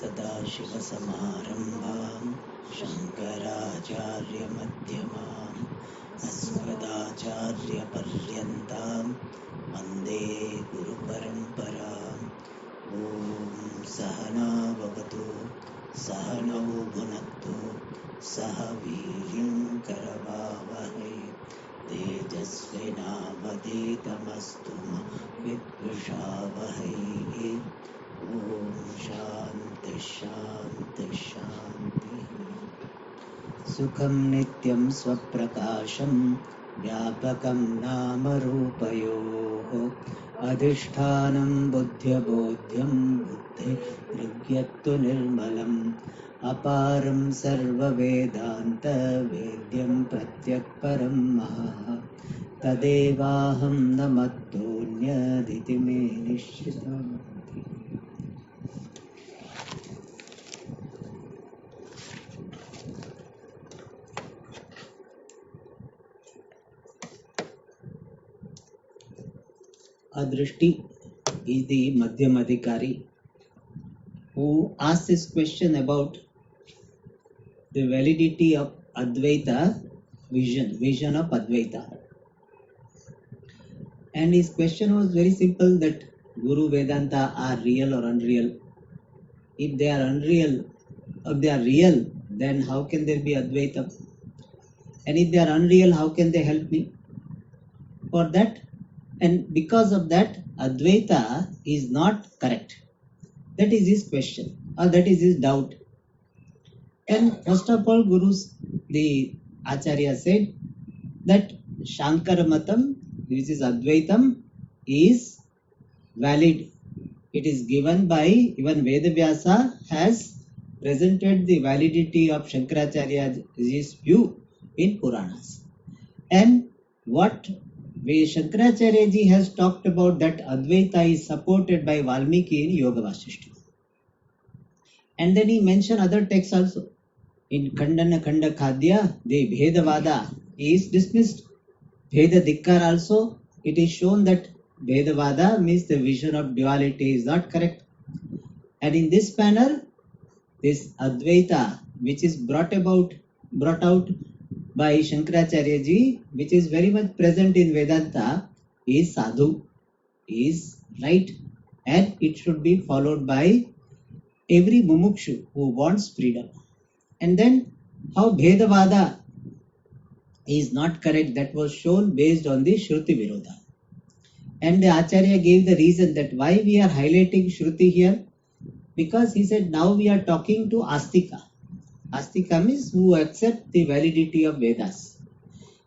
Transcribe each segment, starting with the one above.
सदाशिवसमारम्भां शङ्कराचार्यमध्यमाम् अस्मदाचार्यपर्यन्तां वन्दे गुरुपरम्पराम्। ॐ सहना भवतु सहनौ भुनक्तु सह वीर्यं करवावहै तेजस्विनावधीतमस्तु मा विद्विषावहै। ॐ शान्ति शान्ति शान्तिः। सुखं नित्यं स्वप्रकाशं व्यापकं नामरूपयोः अधिष्ठानं बुद्ध्यबोध्यं बुद्धिर्ज्ञत्तु निर्मलम् अपारं सर्ववेदान्तवेद्यं प्रत्यक्परं महः तदेवाहं न मत्तोऽन्यदिति मे निश्चितम्। Adrishti is the Madhyam Adhikari who asked this question about the validity of Advaita vision of Advaita. And his question was very simple, that Guru Vedanta are real or unreal. If they are unreal, if they are real, then how can there be Advaita? And if they are unreal, how can they help me? For that, and because of that, Advaita is not correct. That is his question, or that is his doubt. And first of all, the Acharya said that Shankara Matam, which is Advaitam, is valid. It is given by, even Vedavyasa has presented the validity of Shankaracharya's view in Puranas. And what Shankaracharya ji has talked about, that Advaita is supported by Valmiki in Yoga Vasishta. And then he mentioned other texts also. In Khandana Khanda Khadya, the Bhedavada is dismissed. Bheda Dikkar also, it is shown that Bhedavada means the vision of duality is not correct. And in this manner, this Advaita, which is brought out by Shankaracharya ji, which is very much present in Vedanta, is sadhu, is right, and it should be followed by every mumukshu who wants freedom. And then how Bhedavada is not correct, that was shown based on the Shruti Virodha. And the Acharya gave the reason that why we are highlighting Shruti here, because he said now we are talking to Astika. Astika means who accept the validity of Vedas.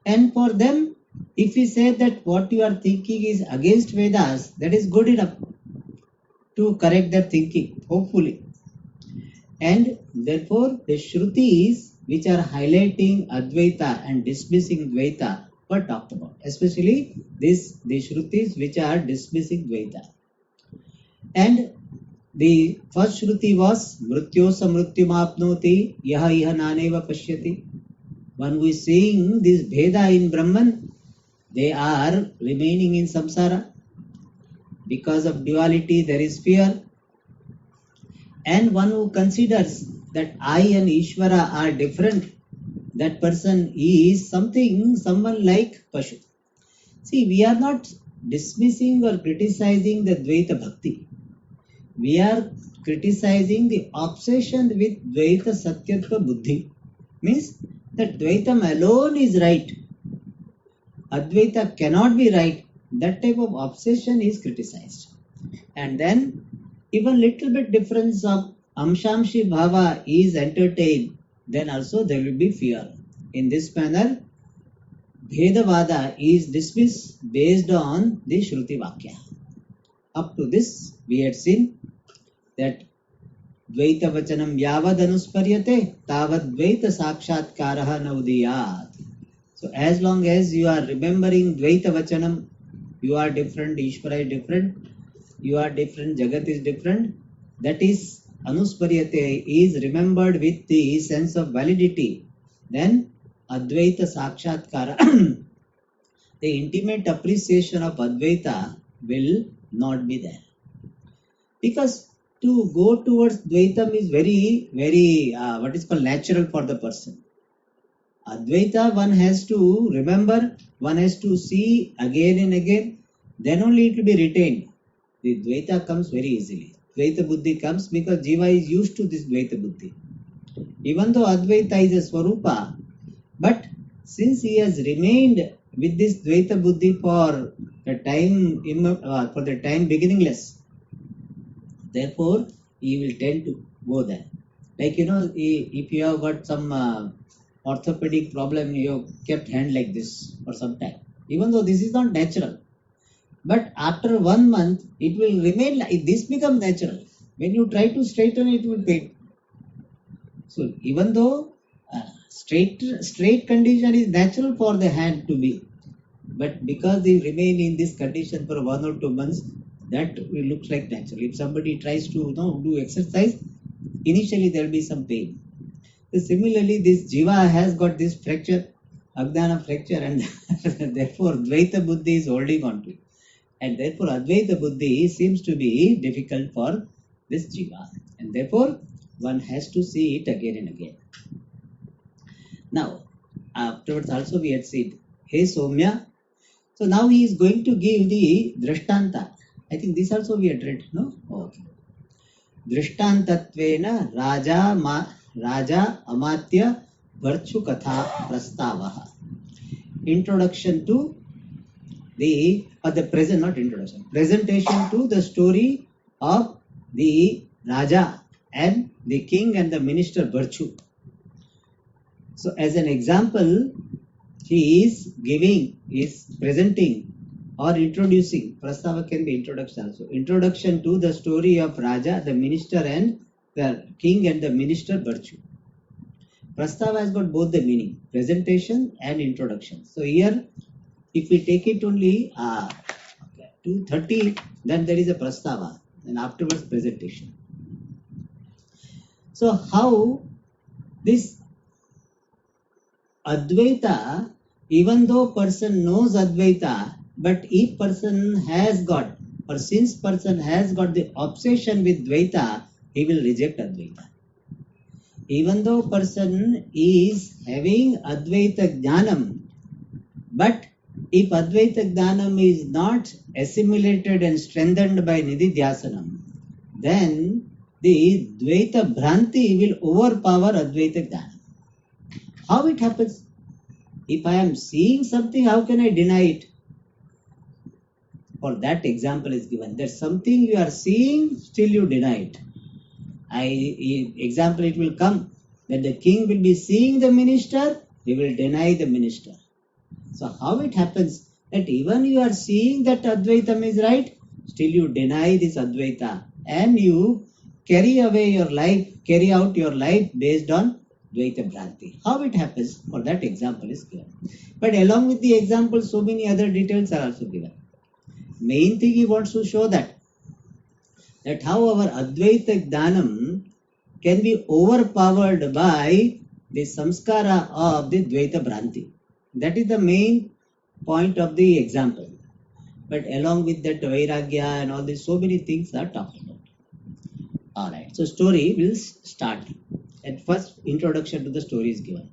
And for them, if we say that what you are thinking is against Vedas, that is good enough to correct their thinking, hopefully. And therefore, the Shrutis which are highlighting Advaita and dismissing Dvaita were talked about. Especially the Shrutis which are dismissing Dvaita. And the first Shruti was Mrityosa Mrityumapnoti Yaha Iha Naneva Pashyati. One who is seeing this Bheda in Brahman, they are remaining in samsara. Because of duality, there is fear. And one who considers that I and Ishvara are different, that person is someone like Pashu. See, we are not dismissing or criticizing the Dvaita Bhakti. We are criticizing the obsession with Dvaita Satyatva Buddhi. Means that Dvaitam alone is right. Advaita cannot be right. That type of obsession is criticized. And then even little bit difference of Amshamshi Bhava is entertained, then also there will be fear. In this manner, Bhedavada is dismissed based on the Shruti Vakya. Up to this, we had seen that Dvaita Vachanam Yavad Anusparyate Tavad Dvaita Sakshatkaraha Naudiyat. So as long as you are remembering Dvaita Vachanam, you are different, Ishvara is different, you are different, Jagat is different, that is Anusparyate is remembered with the sense of validity, then Advaita Sakshatkara, the intimate appreciation of Advaita will not be there. Because to go towards Dvaitam is very, very, what is called natural for the person. Advaita, one has to remember, one has to see again and again, then only it will be retained. The Dvaita comes very easily. Dvaita Buddhi comes because Jiva is used to this Dvaita Buddhi. Even though Advaita is a Swarupa, but since he has remained with this Dvaita Buddhi for the time beginningless, therefore he will tend to go there. Like, if you have got some orthopedic problem, you have kept hand like this for some time. Even though this is not natural, but after 1 month, it will remain like this becomes natural. When you try to straighten it, will pain. So even though straight condition is natural for the hand to be, but because they remain in this condition for 1 or 2 months, that will look like natural. If somebody tries to do exercise, initially there will be some pain. So similarly, this Jiva has got this fracture, Ajnana fracture, and therefore Dvaita Buddhi is holding on to it. And therefore Advaita Buddhi seems to be difficult for this Jiva. And therefore one has to see it again and again. Now, afterwards also we had said, Hey Somya. So now he is going to give the Drishtanta. I think this also we had read, no? Okay. Drishtantatvena Raja Amatya Varchu Katha Prastavaha. Introduction to the present, not introduction, presentation to the story of the Raja and the king and the minister Varchu. So as an example, he is presenting or introducing. Prastava can be introduction also. Introduction to the story of Raja, the minister, and the king and the minister Varchu. Prastava has got both the meaning, presentation and introduction. So here, if we take it only 230, then there is a Prastava, and afterwards presentation. So how this Advaita, even though person knows Advaita, but if person has got, or since person has got the obsession with Dvaita, he will reject Advaita. Even though person is having Advaita Jnanam, but if Advaita Jnanam is not assimilated and strengthened by Nididhyasanam, then the Dvaita Bhranti will overpower Advaita Jnanam. How it happens? If I am seeing something, how can I deny it? For that example is given. There's something you are seeing, still you deny it. Example it will come that the king will be seeing the minister, he will deny the minister. So how it happens that even you are seeing that Advaitam is right, still you deny this Advaita and you carry out your life based on Dvaita Bhranti. How it happens? For that example is given. But along with the example, so many other details are also given. Main thing he wants to show that how our Advaita Jnanam can be overpowered by the samskara of the Dvaita Bhranti. That is the main point of the example. But along with that Vairagya and all this, so many things are talked about. Alright, so story will start. At first, introduction to the story is given.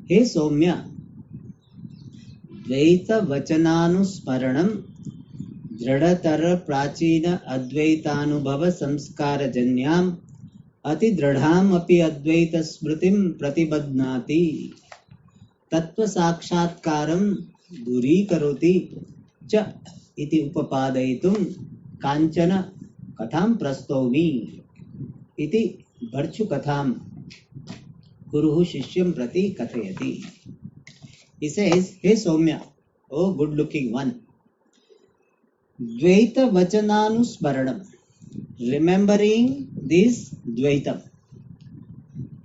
Hey Somya, Dvaita Vachananusmaranam Dradhatar Prachina Advaitanubhava Samskara Janyam Ati Dradham Api Advaita Smritim Pratibadnati Tattva Sakshatkaram Duri Karoti Cha Iti Upapadaitum Kanchana Katham Prastomi Iti Varchu Katham Guruhu Shishyam Prati Kathayati. He says, Hey Somya, oh good looking one, Dvaita Vachananusmaranam, remembering this Dvaitam.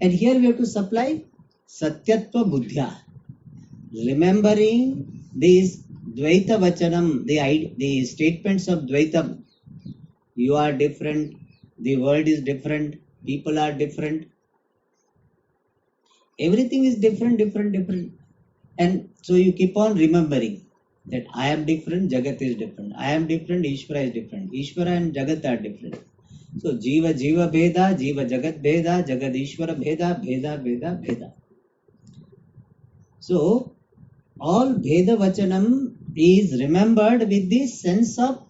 And here we have to supply Satyatva Buddhya, remembering this Dvaita Vachanam, the statements of Dvaitam. You are different, the world is different, people are different, everything is different. And so you keep on remembering that I am different, Jagat is different. I am different, Ishvara is different. Ishvara and Jagat are different. So Jiva Jiva Bheda, Jiva Jagat Bheda, Jagadishwara Bheda, Bheda Bheda Bheda. So all Bheda Vachanam is remembered with the sense of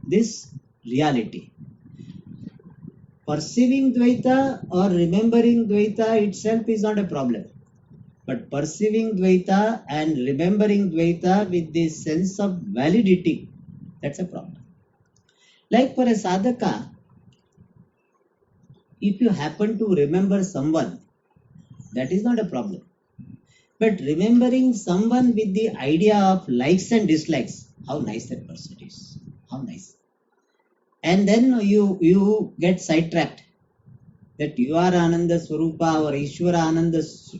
this reality. Perceiving Dvaita or remembering Dvaita itself is not a problem. But perceiving Dvaita and remembering Dvaita with the sense of validity, that's a problem. Like for a sadhaka, if you happen to remember someone, that is not a problem. But remembering someone with the idea of likes and dislikes, how nice that person is, how nice. And then you get sidetracked that you are Ananda Swarupa or Ishwara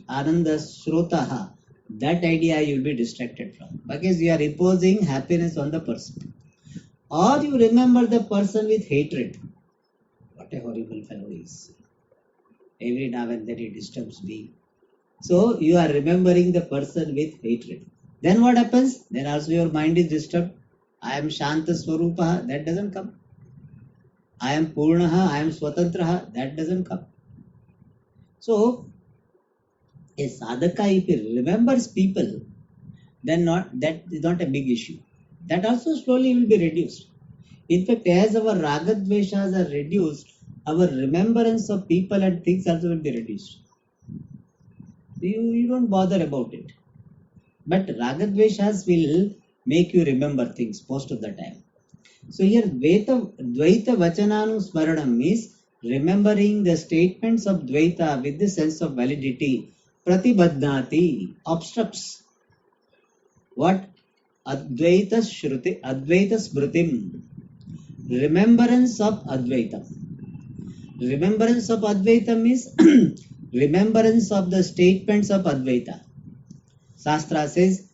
Ananda Shrotaha. That idea you will be distracted from because you are imposing happiness on the person. Or you remember the person with hatred. What a horrible fellow he is. Every now and then he disturbs me. So you are remembering the person with hatred. Then what happens? Then also your mind is disturbed. I am Shanta Swarupa. That doesn't come. I am Purnaha. I am Swatantraha. That doesn't come. So a sadhaka, if he remembers people, then that is not a big issue. That also slowly will be reduced. In fact, as our ragadveshas are reduced, our remembrance of people and things also will be reduced. You don't bother about it. But ragadveshas will make you remember things most of the time. So here Dvaita Vachananu Smaranam means remembering the statements of Dvaita with the sense of validity. Pratibadnati obstructs what? Advaita Shruti, Advaita Smritim. Remembrance of Advaita. Remembrance of Advaita means remembrance of the statements of Advaita. Shastra says,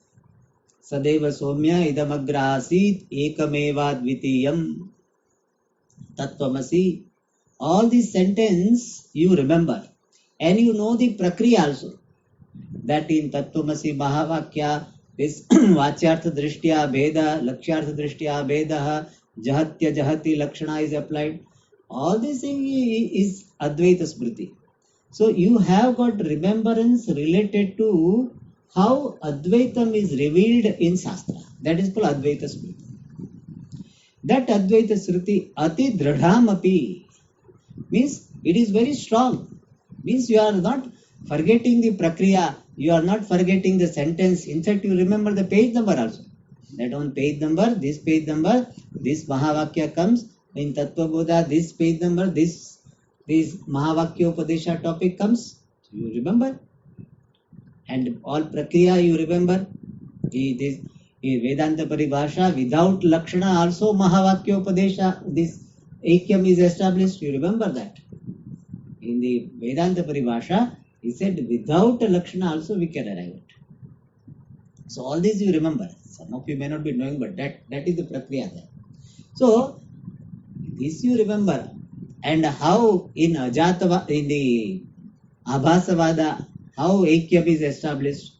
Sadeva Somya idamagra asit ekameva dvitiyam tattvamasi. All these sentence you remember and you know the prakriya also. That in tattvamasi mahavakya this vachyartha drishtya bheda, lakshyartha drishtya bheda, jahatya jahati lakshana is applied. All this thing is Advaita Smriti. So you have got remembrance related to how Advaitam is revealed in Shastra. That is called Advaita Smriti. That Advaita Smriti ati dradhamapi means it is very strong. Means you are not forgetting the prakriya, you are not forgetting the sentence. In fact, you remember the page number also. That on page number, this Mahavakya comes. In Tattva Bodha, this page number, this Mahavakya Upadesha topic comes. You remember. And all prakriya you remember. This Vedanta Paribhasha, without Lakshana also Mahavakya Upadesha, this Aikyam is established. You remember that. In the Vedanta Paribhasha, he said without a Lakshana also we can arrive at. So all these you remember. Some of you may not be knowing, but that is the prakriya there. So this you remember. And how in Ajatava, in the Abhasavada, how Aikyam is established.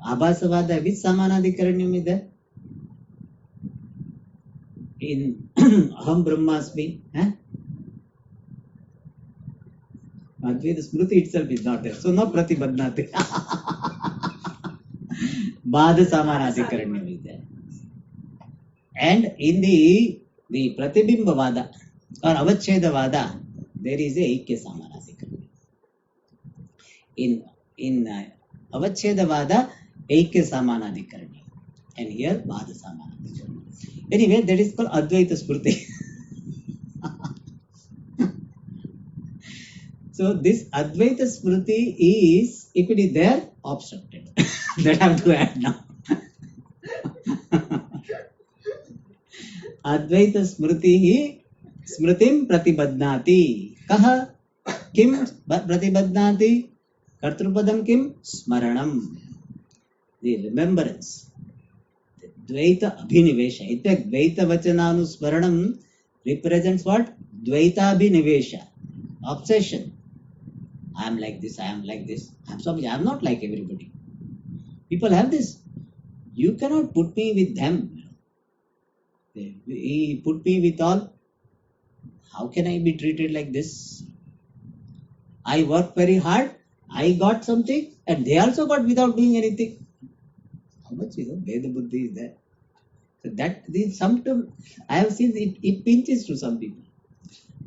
Abhasavada, which Samanadhikaranyam is there? In Aham Brahmasmi. Advaita Smriti itself is not there. So no Pratibadnati. Bhada Samanadhikaranyam is there. And in the Pratibimbavada or Avachedavada, there is a Aikya Samanadhikaranyam. In Avachedavada, Aikya Samanadhikaranyam. And here Bhada Samanadhikaranyam. Anyway, that is called Advaita Smriti. So this Advaita Smriti is, if it is there, obstructed. That I have to add now. Advaita Smriti Smritim Pratibadnati. Kaha Kim Pratibadnati? Kartrupadam Kim? Smaranam. The remembrance. The Dvaita Abhinivesha. In fact, Dvaita Vachananu Smaranam represents what? Dvaita Abhinivesha. Obsession. I am like this, I am like this. I am not like everybody. People have this. You cannot put me with them. He put me with all. How can I be treated like this? I work very hard, I got something, and they also got without doing anything. How much Veda Buddhi is there? So that is sometimes I have seen it pinches to some people.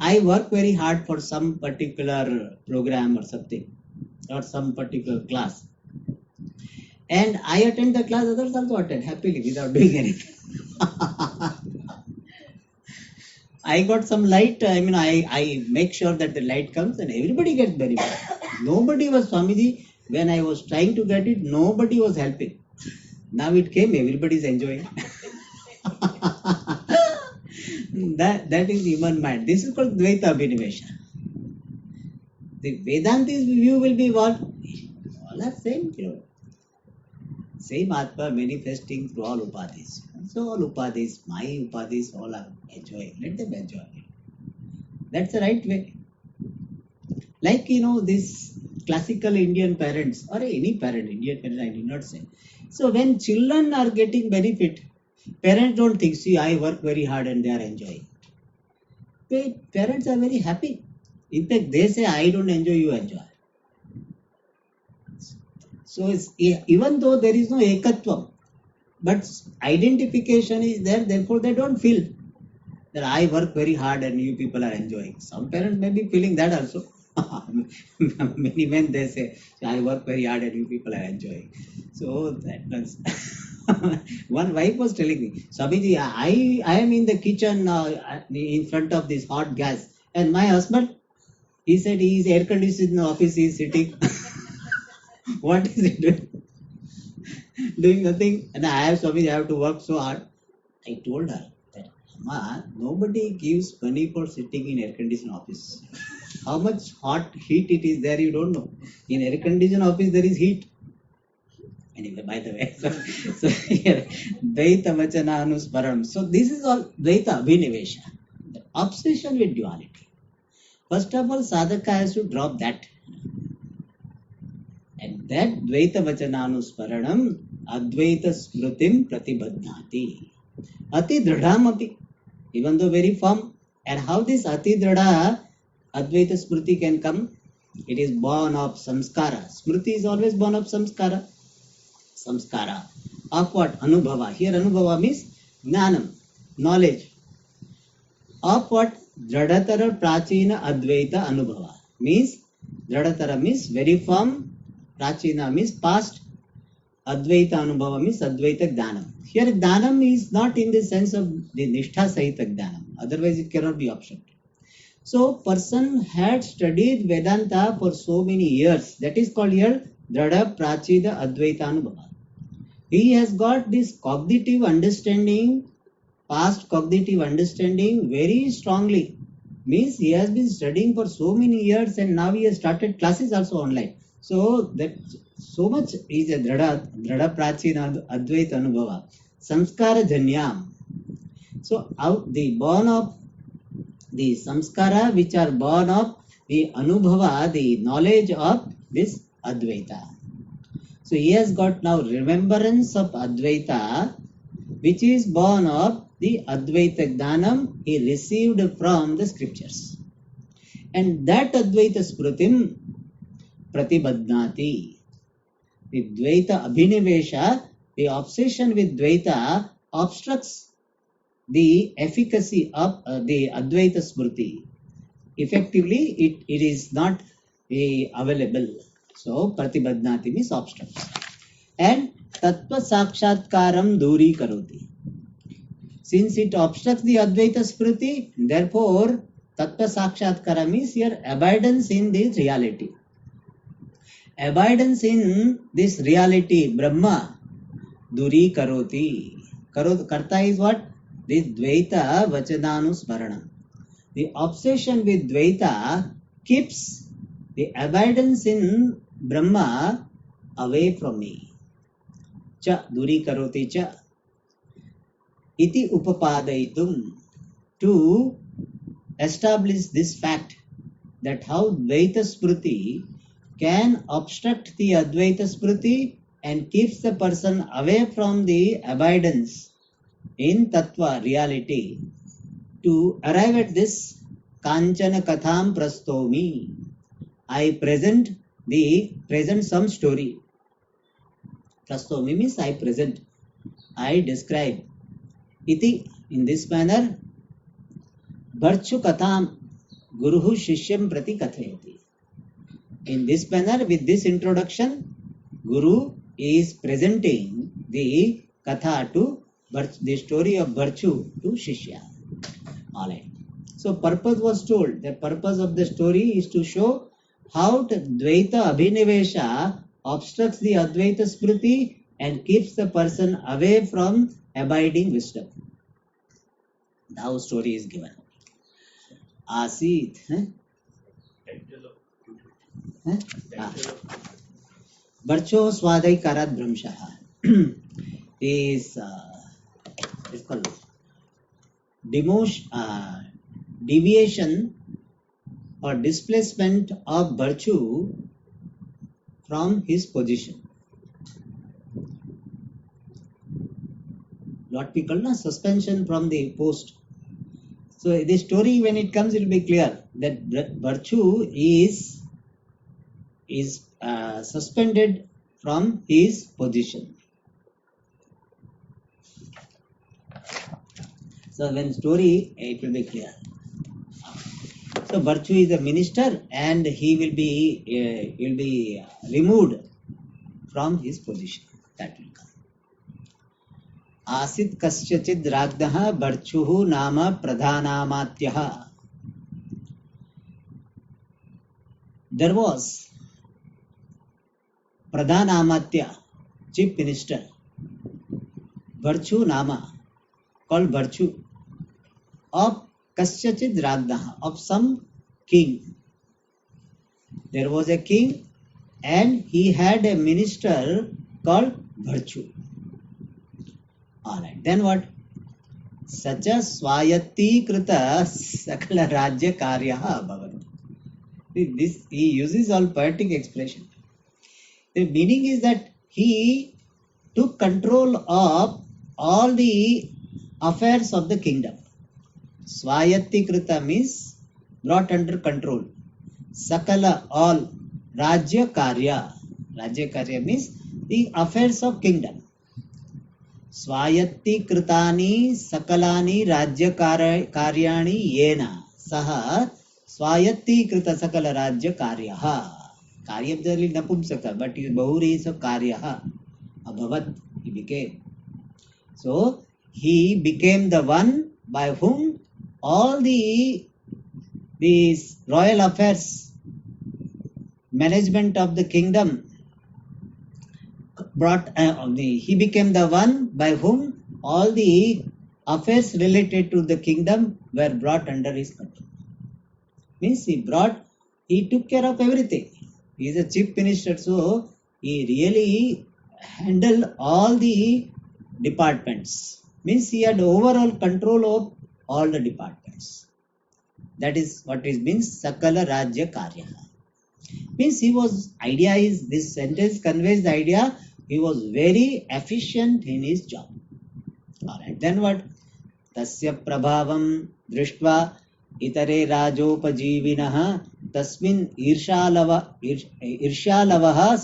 I work very hard for some particular program or something, or some particular class, and I attend the class, others also attend happily without doing anything. I got some light. I mean, I make sure that the light comes and everybody gets benefit. Nobody was Swamiji. When I was trying to get it, nobody was helping. Now it came, everybody is enjoying. that is human mind. This is called Dvaita Abhinivesha. The Vedanti's view will be what? All are same, Same Atma manifesting through all upadhis. So all upadhis, my upadhis, all are enjoying. Let them enjoy. That's the right way. Like, this classical Indian parents, or any parent, Indian parent, I did not say. So when children are getting benefit, parents don't think, see, I work very hard and they are enjoying. Parents are very happy. In fact, they say, I don't enjoy, you enjoy. So even though there is no ekatvam, but identification is there, therefore they don't feel that I work very hard and you people are enjoying. Some parents may be feeling that also. Many men they say, I work very hard and you people are enjoying. So that was one wife was telling me, Swamiji, I am in the kitchen in front of this hot gas, and my husband, he said he is air conditioned in the office, he is sitting. What is he doing? Doing nothing. And I have to work so hard. I told her that, Amma, nobody gives money for sitting in air conditioned office. How much hot heat it is there, you don't know. In air conditioned office, there is heat. Anyway, by the way, so here, Dvaita Vachana Anusmaram. So this is all Dvaita Abhinivesha, the obsession with duality. First of all, sadhaka has to drop that. And that Dvaita Vachananusmaranam Advaita Smritim Pratibadhnati. Ati Dradhamapi. Even though very firm. And how this Ati Dradha Advaita Smriti can come? It is born of samskara. Smriti is always born of samskara. Samskara. Of what? Anubhava. Here Anubhava means Jnanam, knowledge. Of what? Dradhatara Prachina Advaita Anubhava. Means Dradhatara means very firm. Prachina means past. Advaita Anubhava means Advaita Jnanam. Here Jnanam is not in the sense of the Nishtha Sahita Jnanam. Otherwise it cannot be optioned. So person had studied Vedanta for so many years. That is called here Dradha Prachida Advaita Anubhava. He has got this cognitive understanding, past cognitive understanding very strongly. Means he has been studying for so many years and now he has started classes also online. So that so much is a Dradha Prachina Advaita Anubhava. Samskara Janyam. So out the born of the samskara which are born of the Anubhava, the knowledge of this Advaita. So he has got now remembrance of Advaita which is born of the Advaita Jnanam he received from the scriptures. And that Advaita Smritim Pratibadhnati. The Dvaita Abhinivesha, the obsession with Dvaita obstructs the efficacy of the Advaita Smriti. Effectively, it is not available. So, Pratibadhnati means obstructs. And Tattva Sakshatkaram Duri Karoti. Since it obstructs the Advaita Smriti, therefore, Tattva Sakshatkara means your abidance in this reality. Abidance in this reality, Brahma, Duri Karoti. Karta is what? This Dvaita Vachananusmarana. The obsession with Dvaita keeps the abidance in Brahma away from me. Cha Duri Karoti cha. Iti Upapadaitum. To establish this fact that how Dvaita Smriti can obstruct the Advaita Smriti and keeps the person away from the abidance in Tattva reality. To arrive at this, Kanchana Katham Prastomi. I present some story. Prastomi means I present, I describe. Iti, in this manner, Bharchu Katham Guruhu Shishyam Prati Kathayati. In this manner, with this introduction, Guru is presenting the Katha to the story of Bharchu to Shishya. Alright. So purpose was told. The purpose of the story is to show how Dvaita Abhinivesha obstructs the Advaita Smriti and keeps the person away from abiding wisdom. Now story is given. Asit. Bharcho Swadai Karat Brahmshaha is called deviation or displacement of Bharchu from his position. What we call suspension from the post. So the story, when it comes, it will be clear that Bharchu is suspended from his position. So when story, it will be clear. So Bharchu is a minister and he will be removed from his position. That will come. Asit kasyachid ragdaha Bharchuhu nama pradhanamatyah. There was Pradhanamatya, chief minister, Bharchu nama, called Bharchu, of Kasyachid Ragdaha, of some king. There was a king and he had a minister called Bharchu. Alright, then what? Sacha Swayati Krita Sakala Rajya Karyaha Bhavat. This, he uses all poetic expression. The meaning is that he took control of all the affairs of the kingdom. Swayati Krita means brought under control. Sakala, all. Rajya Karya. Rajya Karya means the affairs of kingdom. Swayati Kritani Sakalani Rajya Karyani Yena. Saha Swayati Krita Sakala Rajya Karyaha. Karyam generally Napumsaka, but his Bahuri is of Karyaha. Abhavat, he became. So he became the one by whom all these royal affairs, management of the kingdom, he became the one by whom all the affairs related to the kingdom were brought under his control. Means he took care of everything. He is a chief minister, so he really handled all the departments. Means he had overall control of all the departments. That is what it means, Sakala Rajya Karya. Means this sentence conveys the idea, he was very efficient in his job. Alright, then what? Tasya Prabhavam Drishtva Itare Rajopajivinaha Tasmin Irshaalavaha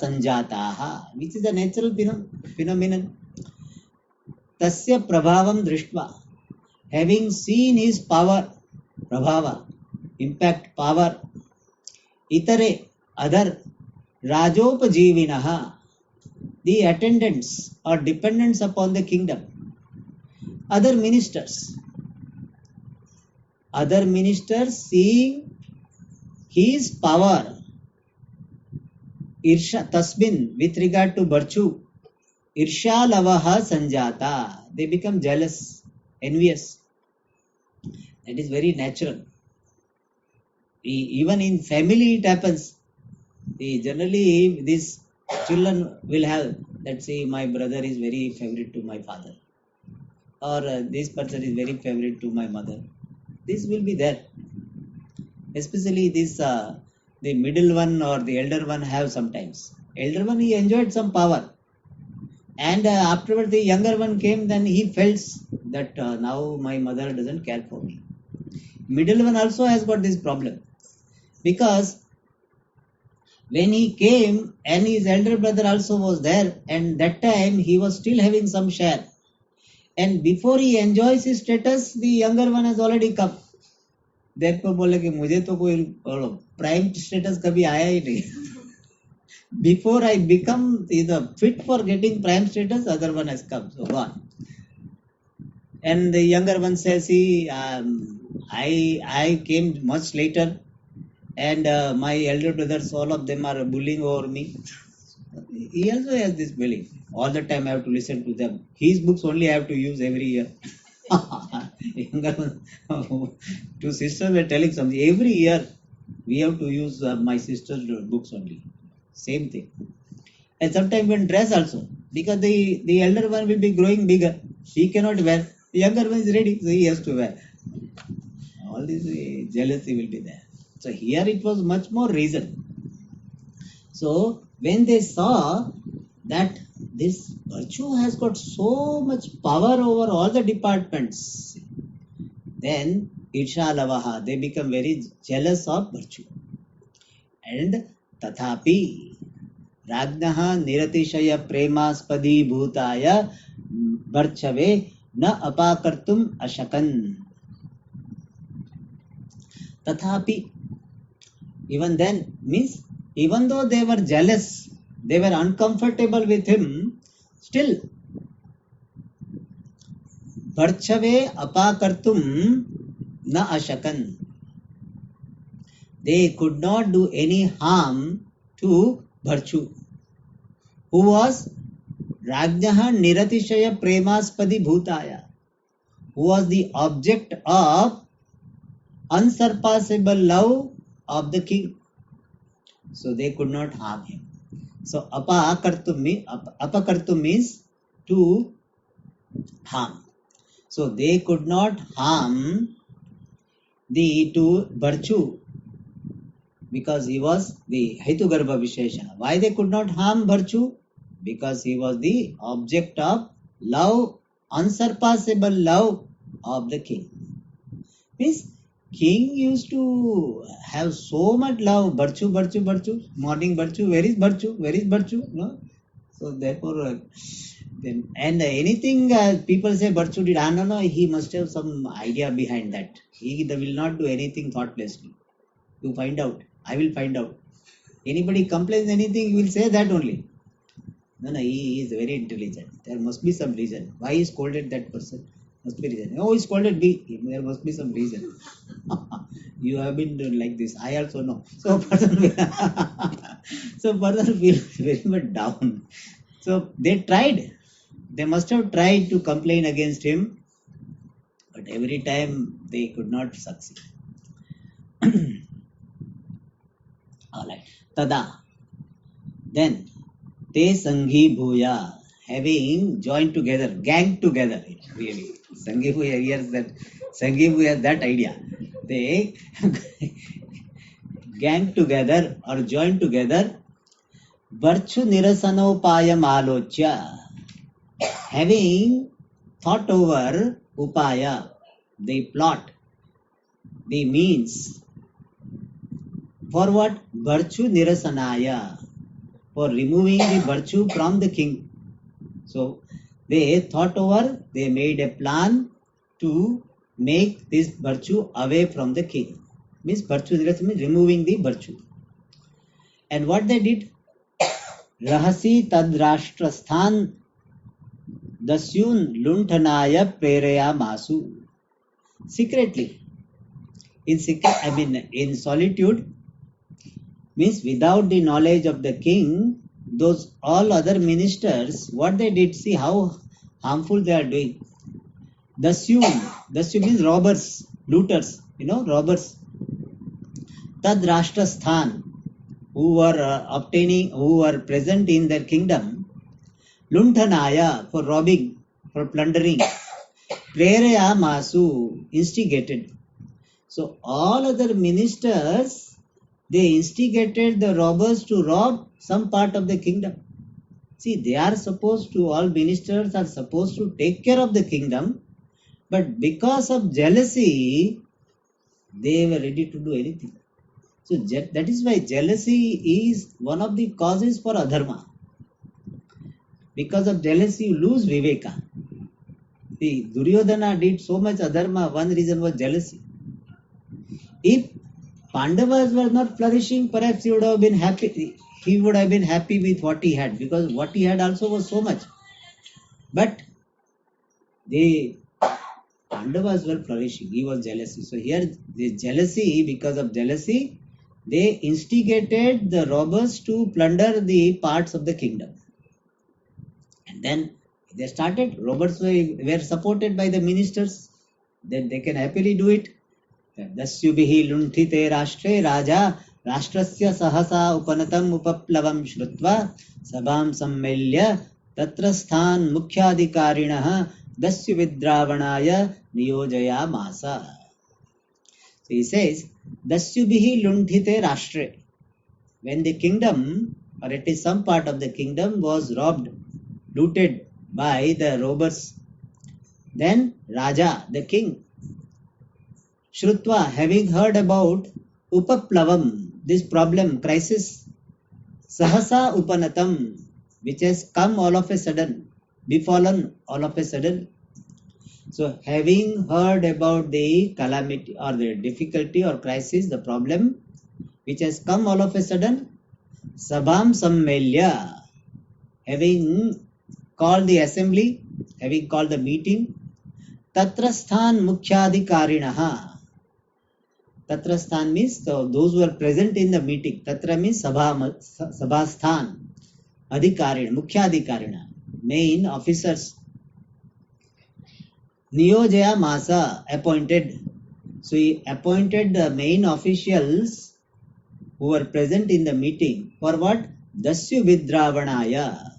Sanjataha, which is a natural phenomenon. Tasya Prabhavam Drishtva, having seen his power, Prabhava, impact, power, Itare, other, Rajopajivinaha, the attendants or dependents upon the kingdom, other ministers seeing his power, Irsha Tasmin, with regard to Bharchu, Irsha Lavaha Sanjata, they become jealous, envious. That is very natural. Even in family it happens. Generally these children will have, let's say, my brother is very favorite to my father, or this person is very favorite to my mother. This will be there. Especially this, the middle one or the elder one have sometimes. Elder one, he enjoyed some power. And afterwards the younger one came, then he felt that now my mother doesn't care for me. Middle one also has got this problem. Because when he came and his elder brother also was there, and that time he was still having some share. And before he enjoys his status, the younger one has already come. देखो बोले कि मुझे तो कोई prime status कभी आया ही नहीं. Before I become either fit for getting prime status, other one has come, so gone. And the younger one says, see, I came much later, and my elder brothers, all of them are bullying over me. He also has this belief. All the time I have to listen to them. His books only I have to use every year. Younger one, two sisters were telling something. Every year we have to use my sister's books only. Same thing. And sometimes when dress also, because the elder one will be growing bigger, he cannot wear. The younger one is ready, so he has to wear. All this jealousy will be there. So here it was much more reason. So when they saw that this virtue has got so much power over all the departments, then Irsha Lavaha, they become very jealous of virtue. And Tathapi Ragnaha Niratishaya Premaspadi Bhutaya Barchave Na Apakartum Ashakan. Tathapi, even then, means even though they were jealous, they were uncomfortable with him, still Barchave Apakartum Na Ashakan. They could not do any harm to virtue, who was Rajnaha Niratishaya Premaspadi Bhutaya, who was the object of unsurpassable love of the king. So they could not harm him. So apakartum means to harm. So they could not harm the to virtue, because he was the Hetugarbha Visheshana. Why they could not harm virtue? Because he was the object of love, unsurpassable love of the king. Means king used to have so much love, virtue, morning virtue, where is virtue? No? So therefore, then, and anything people say virtue did, no, he must have some idea behind that. He will not do anything thoughtlessly. You find out. I will find out. Anybody complains anything, you will say that only. No, he is very intelligent. There must be some reason. Why he scolded that person? Must be reason. Oh, he scolded me. There must be some reason. You have been like this. I also know. So person feels very much down. So they tried. They must have tried to complain against him, but every time they could not succeed. Alright. Tada. Then Te Sanghi Bhuya, having joined together, gang together, really. Sanghi Bhuya, here's that. Sanghi Bhuya, that idea. They gang together or joined together, Varchu Nirasanopayam Alochya, having thought over Upaya, the plot, the means, for what? Virtue Nirasanaya, for removing the virtue from the king. So they thought over, they made a plan to make this virtue away from the king. Means virtue means removing the virtue. And what they did? Rahasi tadrashtrasthan dasyun lunthanaya prereya masu. Secretly. In solitude, means without the knowledge of the king, those all other ministers, what they did, see how harmful they are doing. Dasyu means robbers, looters, robbers. Tad Rashtrasthan, who were present in their kingdom, Lunthanaya, for robbing, for plundering, Prereya Masu, instigated. So all other ministers, they instigated the robbers to rob some part of the kingdom. See, all ministers are supposed to take care of the kingdom, but because of jealousy, They were ready to do anything. So that is why jealousy is one of the causes for adharma. Because of jealousy, you lose viveka. See, Duryodhana did so much adharma. One reason was jealousy. If Pandavas were not flourishing, perhaps he would have been happy. He would have been happy with what he had, because what he had also was so much. But the Pandavas were flourishing. He was jealousy. So here, the jealousy, because of jealousy, they instigated the robbers to plunder the parts of the kingdom. And then they started. Robbers were supported by the ministers. Then they can happily do it. दस्युभिः लुण्ठिते राष्ट्रे राजा राष्ट्रस्य सहसा उपनतम् उपप्लवं श्रुत्वा सभां सम्मेल्य तत्रस्थान् मुख्याधिकारिणः दस्युविद्रावणाय नियोजयामास. So he says, Dasyubhihi lundhite rashtre. When the kingdom, or it is some part of the kingdom, was robbed, looted by the robbers, then Raja, the king, Shrutva, having heard about Upaplavam, this problem, crisis, Sahasa Upanatam, which has come all of a sudden, befallen all of a sudden. So, having heard about the calamity or the difficulty or crisis, the problem, which has come all of a sudden, Sabham Sammelya, having called the assembly, having called the meeting, Tatrasthan Mukhyadhikarinaha. Tatrasthan means those who are present in the meeting. Tatra means Sabhasthan. Adhikarina, Mukhyadhikarina, main officers. Niyojaya Masa, appointed. So he appointed the main officials who were present in the meeting for what? Dasyu Vidravanaya,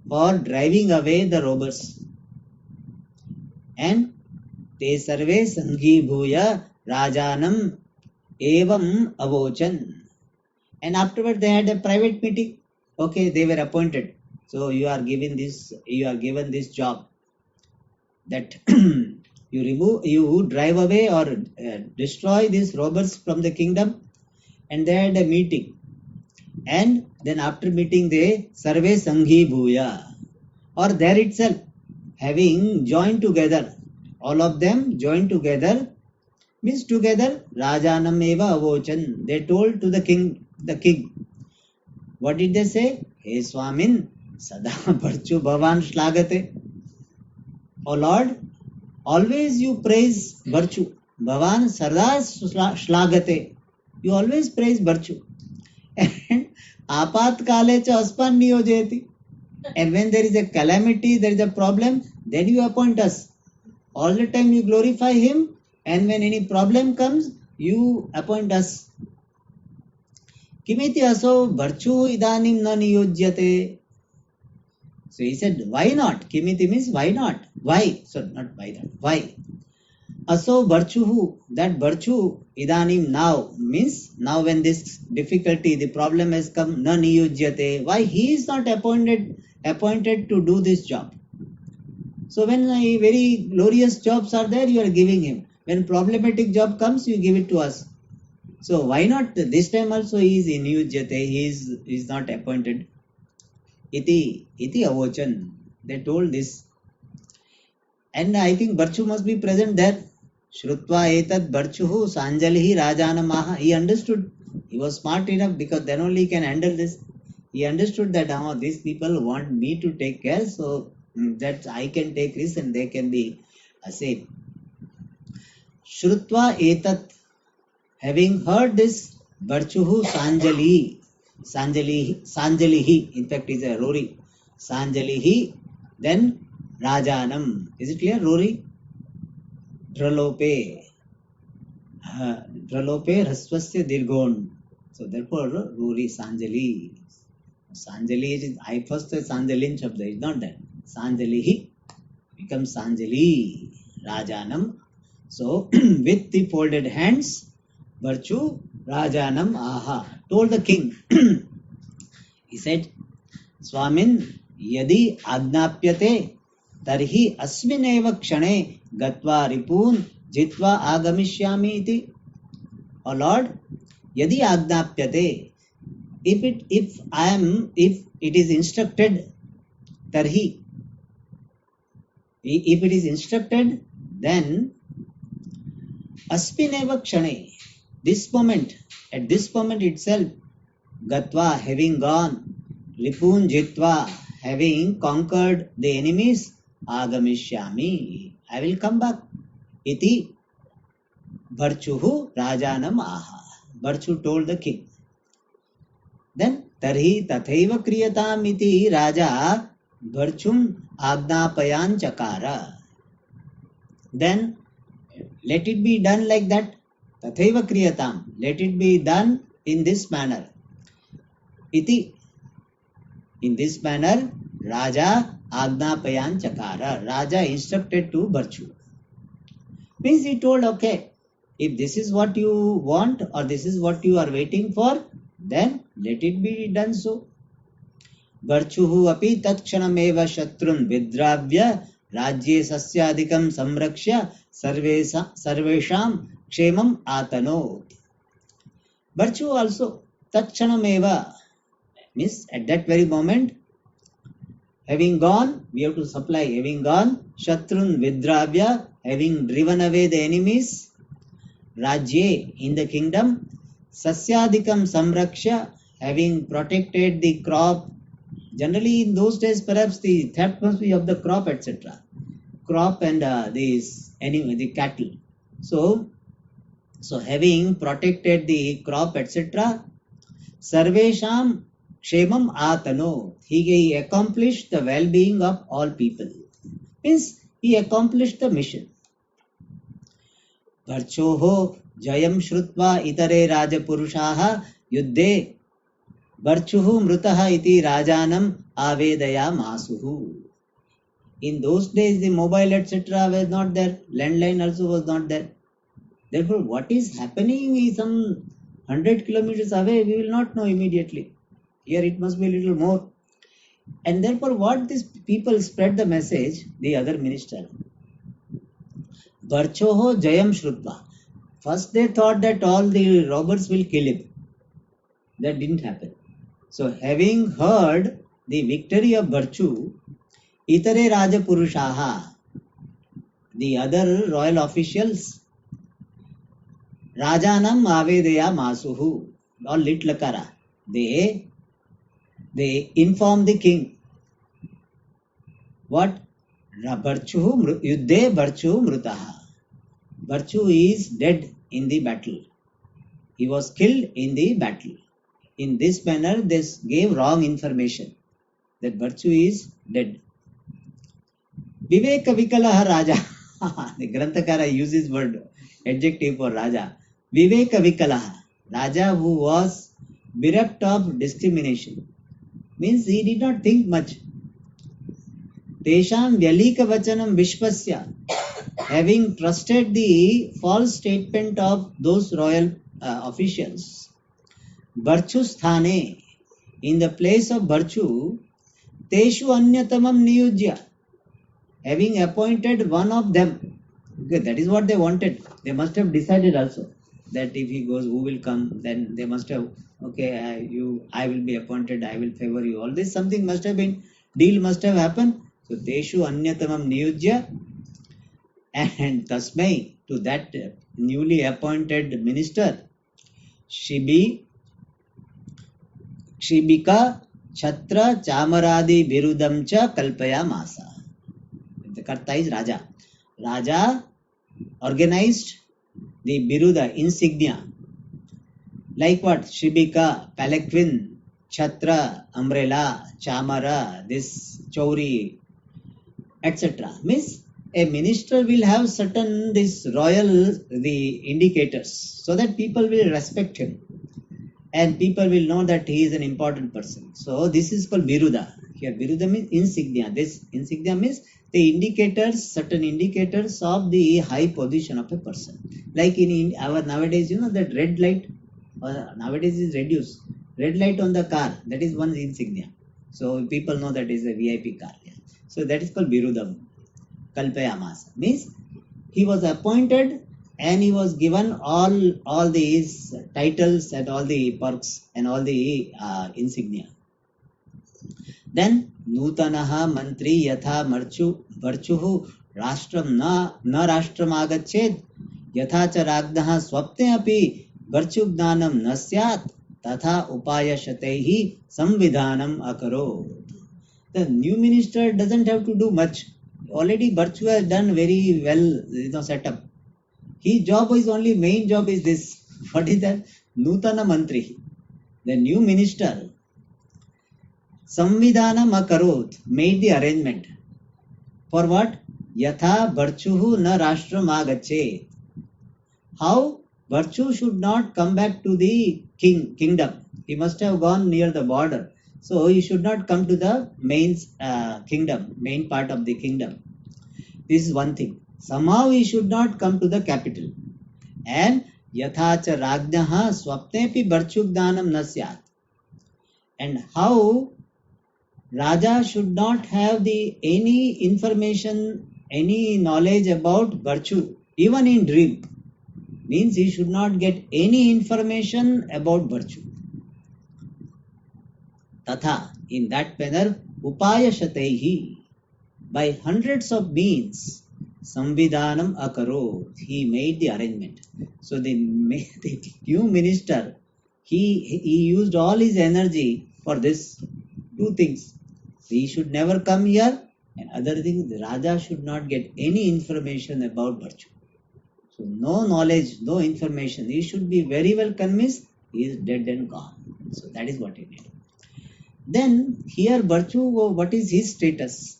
for driving away the robbers. And te sarve sanghi bhuya rajanam evam avochan. And afterward they had a private meeting. Okay, they were appointed. So you are given this job, that you drive away or destroy these robbers from the kingdom. And they had a meeting. And then after meeting they sarve sanghi bhuya, or there itself, having joined together, all of them joined together, means together, Rajanam eva avochan. They told to the king. What did they say? Hey Swamin, sada bharchu bhavan shlagate. Oh Lord, always you praise virtue. Bhavan sarda shlagate. You always praise virtue. And apat kale cha aspan niyojeti. And when there is a calamity, there is a problem, then you appoint us. All the time you glorify him, and when any problem comes, you appoint us. Kimiti aso virtue idanim na niyojyate. So he said, why not? Kimiti means why not? Why? So not why that. Why? Aso virtue, that virtue idanim now, means now when this difficulty, the problem has come, na niyojyate. Why he is not appointed to do this job? So when very glorious jobs are there, you are giving him. When problematic job comes, you give it to us. So why not this time also he is inuyujyate, he is not appointed. Iti avochan. They told this. And I think virtue must be present there. Shrutva etat virchuhu sanjalihi rajanamaha. He understood. He was smart enough, because then only he can handle this. He understood that these people want me to take care, so that I can take risk and they can be safe. Shrutva etat, having heard this, Barchuhu Sanjalihi, in fact is a Rory, Sanjalihi, then Rajanam. Is it clear? Rory? Dralope Raswasya Dirgon. So therefore, Rory Sanjali. Sanjali, I first said Sanjalin Shabda, it's not that. Sanjalihi becomes Sanjali, Rajanam. So, with the folded hands, virtue, Rajanam aha, told the king. He said, Swamin, yadi agnapyate, tarhi asmineva kshane gatva ripun jitva agamishyami iti. Oh Lord, yadi agnapyate, if it is instructed, tarhi, if it is instructed, then asmineva kshane, this moment, at this moment itself, gatva, having gone, ripun jitva, having conquered the enemies, agamishyami, I will come back. Iti Bharchuhu Rajanam aha. Bharchu told the king. Then Tarhi Tathaiva Kriyatam iti Raja Bharchum Agnapayan Chakara. Then let it be done like that. Tathaiva Kriyatam. Let it be done in this manner. Iti. In this manner, Raja Agnapayan Chakara. Raja instructed to Bharchu. Means he told, okay, if this is what you want or this is what you are waiting for, then let it be done so. Bharchuhu api tatkshanameva shatrun vidravya rajye sasyadikam samrakshya sarvesham kshemam atanot. Bharchu also takshanameva means at that very moment, having gone, we have to supply, having gone, shatrun vidravya, having driven away the enemies, Rajye in the kingdom, Sasyadikam Samraksha, having protected the crop. Generally, in those days, perhaps the theft must be of the crop, etc. Crop and the cattle. So having protected the crop, etc. Sarvesham Kshemam Atano. He accomplished the well-being of all people. Means he accomplished the mission. Bharchoho Jayam Shrutva Itare Rajapurushah Yuddhe Bharchuhu Mrutaha iti Rajanam Avedaya Masuhu. In those days, the mobile etc. was not there. Landline also was not there. Therefore, what is happening is some 100 kilometers away, we will not know immediately. Here it must be a little more. And therefore, what these people spread the message, the other minister. Bharchoho Jayam Shrutva. First they thought that all the robbers will kill him. That didn't happen. So having heard the victory of Bharchu, Itare Raja Purushaha, the other royal officials, Rajanam Avedeya Masuhu, or Litlakara, they inform the king. What? Yuddhe Bharchu Mrutaha. Bharchu is dead in the battle. He was killed in the battle. In this manner, this gave wrong information that Bharchu is dead. Viveka Vikalaha Raja. The Granthakara uses word adjective for Raja. Viveka Vikalaha. Raja who was bereft of discrimination. Means he did not think much. Tesham Vyalika Vachanam Vishpasya. Having trusted the false statement of those royal officials. Bharchu Sthane. In the place of Bharchu, Teshu Anyatamam Niyujya. Having appointed one of them. Okay, that is what they wanted. They must have decided also that if he goes, who will come? Then they must have, okay, I will be appointed, I will favor you. All this something must have been, deal must have happened. So, Teshu Anyatamam Niyujya, and Tasmai, to that newly appointed minister, Shibika Chhatra Chamaradi Birudam Cha Kalpaya Masa. The Karta is Raja. Raja organized the Biruda insignia. Like what? Shibika, palanquin, Chhatra, umbrella, Chamara, this Chauri, etc. Means a minister will have certain this royal the indicators so that people will respect him and people will know that he is an important person. So this is called Biruda. Here Biruda means insignia. This insignia means the indicators, certain indicators of the high position of a person. Like in our nowadays, that red light nowadays is reduced. Red light on the car, that is one insignia. So people know that is a VIP car. Yeah. So that is called Birudam. Kalpayamasa. Means he was appointed and he was given all these titles and all the perks and all the insignia. Then nutanaha mantri yatha marchuhu rashtraम न राष्ट्रम आगच्छेद यथा च राज्ञः स्वप्ने अपि वर्चुज्ञानं न स्यात् तथा उपायशतैः संविधानम अकरोत्. The new minister doesn't have to do much. Already Virtue has done very well, setup. His job is only main job is this. What is that? Nutana Mantri. The new minister. Samvidhanam akarot. Made the arrangement. For what? Yatha Virchuhu na Rashtram agache. How Virtue should not come back to the kingdom. He must have gone near the border. So he should not come to the main kingdom, main part of the kingdom. This is one thing. Somehow he should not come to the capital. And yathacha rajnaha swapnepi barchugdanam nasyat. And how Raja should not have any information, any knowledge about virtue, even in dream. Means he should not get any information about virtue. Tatha, in that manner, upaya shatehi, by hundreds of means, samvidhanam akaro, he made the arrangement. So the new minister, he used all his energy for this two things. He should never come here, and other thing, the Raja should not get any information about virtue. So no knowledge, no information. He should be very well convinced he is dead and gone. So that is what he did. Then here virtue, what is his status?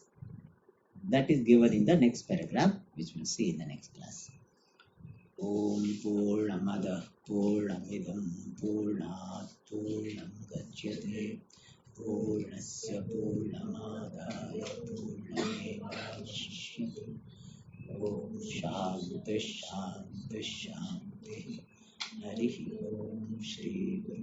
That is given in the next paragraph, which we'll see in the next class. Om Purnamada Purnamidam Purnat Purnam Gachyate Purnasya Purnamadaya Purnamevashishyate. Om Shanti Shanti Shanti. Hari Om Shri Guru